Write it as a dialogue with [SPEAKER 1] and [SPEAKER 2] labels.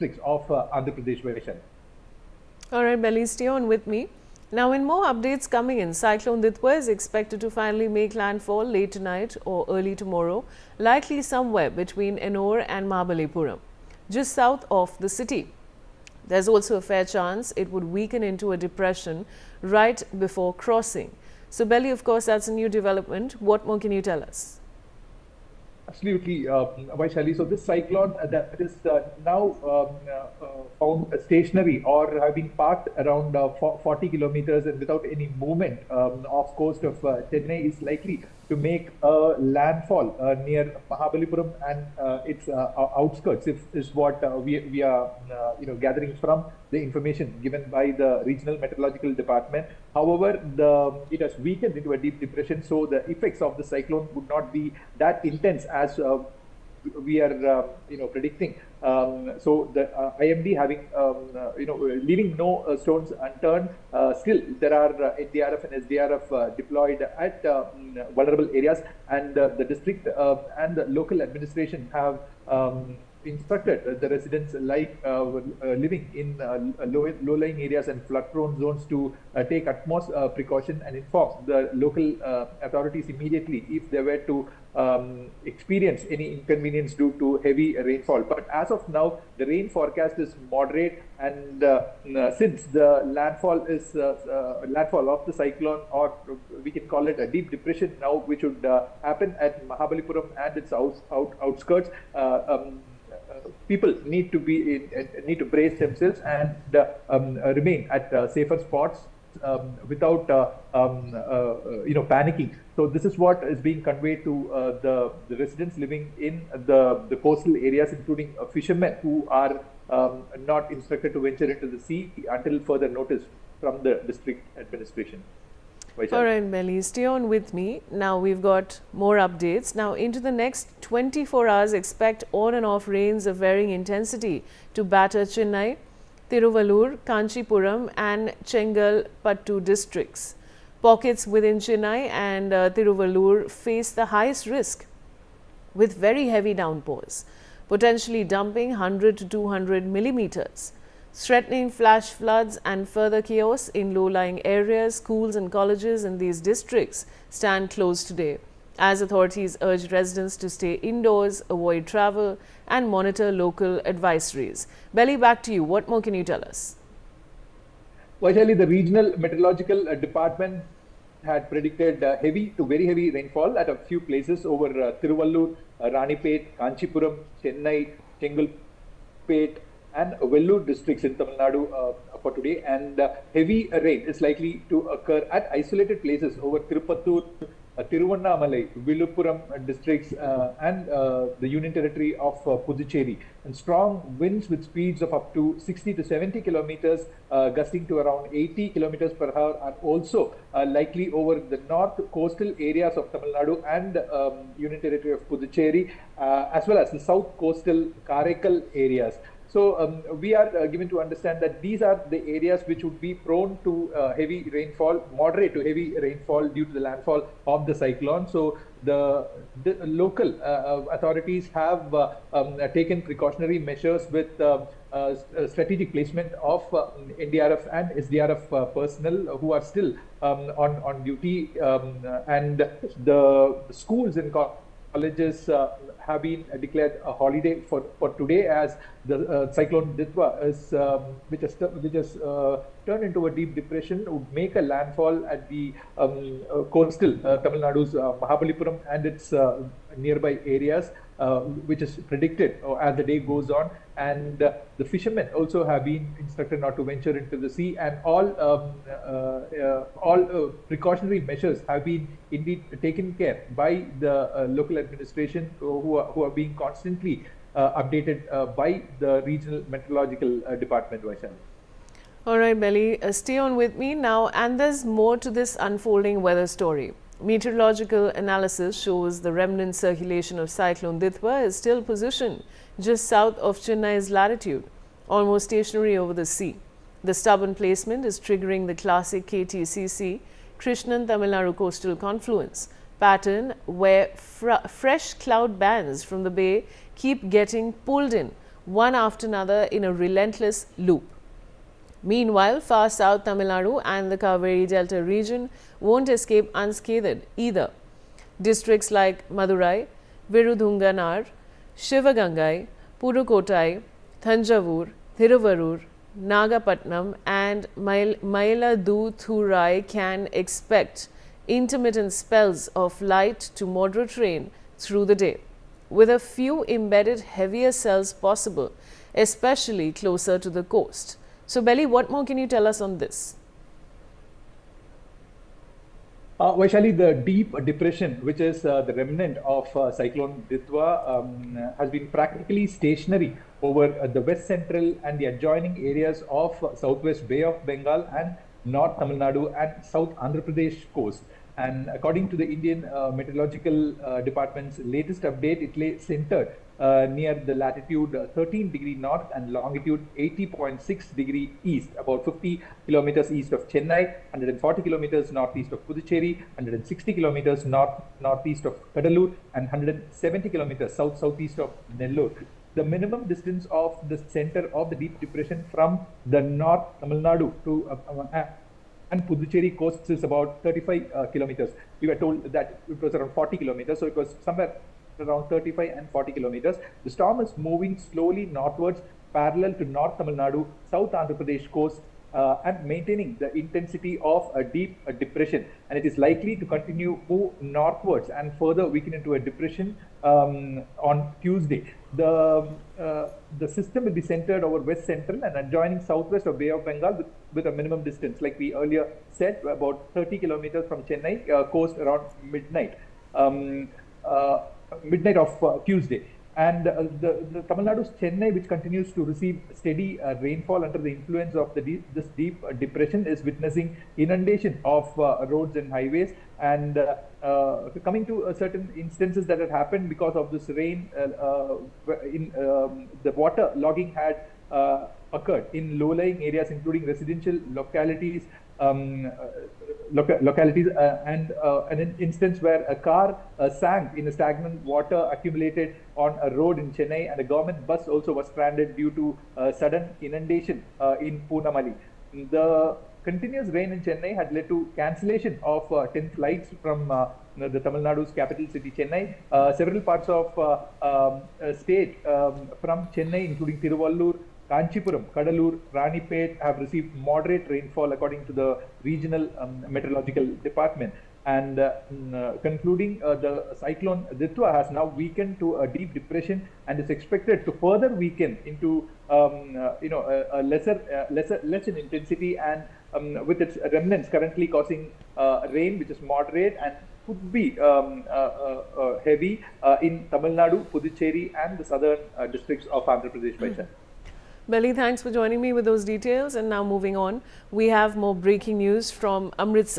[SPEAKER 1] of Andhra Pradesh, Vaishali.
[SPEAKER 2] All right, Belly, stay on with me. Now, in more updates coming in, Cyclone Ditwah is expected to finally make landfall late tonight or early tomorrow, likely somewhere between Ennore and Mahabalipuram, just south of the city. There's also a fair chance it would weaken into a depression right before crossing. So, Belly, of course, that's a new development. What more can you tell us?
[SPEAKER 1] Absolutely, Vaishali. So this cyclone that is now found stationary or have been parked around 40 kilometers and without any movement off coast of Chennai is likely to make a landfall near Mahabalipuram and its outskirts. Is what we are gathering from the information given by the regional meteorological department. However, it has weakened into a deep depression, so the effects of the cyclone would not be that intense as we are predicting. So the IMD having leaving no stones unturned, still there are NDRF and SDRF deployed at vulnerable areas, and the district and the local administration have instructed the residents living in low-lying areas and flood-prone zones to take utmost precaution and inform the local authorities immediately if they were to experience any inconvenience due to heavy rainfall. But as of now, the rain forecast is moderate, and since the landfall is landfall of the cyclone, or we can call it a deep depression now, which would happen at Mahabalipuram and its outskirts, people need to brace themselves and remain at safer spots without panicking. So this is what is being conveyed to the residents living in the coastal areas, including fishermen who are not instructed to venture into the sea until further notice from the district administration.
[SPEAKER 2] All right, Belly, stay on with me. Now we've got more updates. Now into the next 24 hours, expect on and off rains of varying intensity to batter Chennai, Tiruvallur, Kanchipuram and Chengalpattu districts. Pockets within Chennai and Tiruvallur face the highest risk with very heavy downpours, potentially dumping 100 to 200 millimeters. Threatening flash floods and further chaos in low-lying areas. Schools and colleges in these districts stand closed today, as authorities urge residents to stay indoors, avoid travel and monitor local advisories. Belly, back to you. What more can you tell us?
[SPEAKER 1] Vaishali, the regional meteorological department had predicted heavy to very heavy rainfall at a few places over Tiruvallur, Ranipet, Kanchipuram, Chennai, Chengalpet and Vellore districts in Tamil Nadu for today, and heavy rain is likely to occur at isolated places over Tirupattur, Tiruvannamalai, Viluppuram districts and the Union Territory of Puducherry. And strong winds with speeds of up to 60 to 70 kilometers, gusting to around 80 kilometers per hour are also likely over the north coastal areas of Tamil Nadu and Union Territory of Puducherry, as well as the south coastal Karaikal areas. So we are given to understand that these are the areas which would be prone to heavy rainfall, moderate to heavy rainfall due to the landfall of the cyclone. So the local authorities have taken precautionary measures with strategic placement of NDRF and SDRF personnel who are still on duty, and the schools and colleges have been declared a holiday for today, as the cyclone Ditwah is which has turned into a deep depression, would make a landfall at the coastal Tamil Nadu's Mahabalipuram and its nearby areas, which is predicted as the day goes on. And the fishermen also have been instructed not to venture into the sea, and all precautionary measures have been indeed taken care by the local administration, who are being constantly updated by the regional meteorological department. Vaishali.
[SPEAKER 2] All right, Belly, stay on with me now. And there's more to this unfolding weather story. Meteorological analysis shows the remnant circulation of Cyclone Ditwah is still positioned just south of Chennai's latitude, almost stationary over the sea. The stubborn placement is triggering the classic KTCC, Krishnan Tamil Nadu coastal confluence pattern, where fresh cloud bands from the bay keep getting pulled in, one after another in a relentless loop. Meanwhile, far south Tamil Nadu and the Kaveri Delta region won't escape unscathed either. Districts like Madurai, Virudunganar, Shivagangai, Pudukottai, Thanjavur, Thiruvarur, Nagapatnam and Mayiladuthurai can expect intermittent spells of light to moderate rain through the day, with a few embedded heavier cells possible, especially closer to the coast. So, Belly, what more can you tell us on this?
[SPEAKER 1] Vaishali, the deep depression, which is the remnant of Cyclone Ditwah, has been practically stationary over the west central and the adjoining areas of southwest Bay of Bengal and North Tamil Nadu and South Andhra Pradesh coast. And according to the Indian Meteorological Department's latest update, it lay centered near the latitude 13° north and longitude 80.6° east, about 50 kilometers east of Chennai, 140 kilometers northeast of Puducherry, 160 kilometers northeast of Kadalur, and 170 kilometers southeast of Nellore. The minimum distance of the center of the deep depression from the North Tamil Nadu to and Puducherry coast is about 35 kilometers. We were told that it was around 40 kilometers, so it was somewhere around 35 and 40 kilometers. The storm is moving slowly northwards, parallel to North Tamil Nadu, South Andhra Pradesh coast, and maintaining the intensity of a deep depression. And it is likely to move northwards and further weaken into a depression on Tuesday. The system will be centered over west central and adjoining southwest of Bay of Bengal with a minimum distance, like we earlier said, about 30 kilometers from Chennai coast around midnight. Midnight of Tuesday. And the Tamil Nadu's Chennai, which continues to receive steady rainfall under the influence of this deep depression, is witnessing inundation of roads and highways. And coming to certain instances that had happened because of this rain, the water logging had occurred in low-lying areas, including residential localities, and an instance where a car sank in a stagnant water accumulated on a road in Chennai, and a government bus also was stranded due to sudden inundation in Poonamali. The continuous rain in Chennai had led to cancellation of 10 flights from the Tamil Nadu's capital city Chennai. Several parts of state from Chennai, including Tiruvallur, Kanchipuram, Kadalur, Ranipet, have received moderate rainfall according to the regional meteorological department. And concluding, the cyclone Ditwah has now weakened to a deep depression and is expected to further weaken into a less in intensity, and with its remnants currently causing rain which is moderate and could be heavy in Tamil Nadu, Puducherry, and the southern districts of Andhra Pradesh.
[SPEAKER 2] Belly, thanks for joining me with those details. And now moving on, we have more breaking news from Amritsar.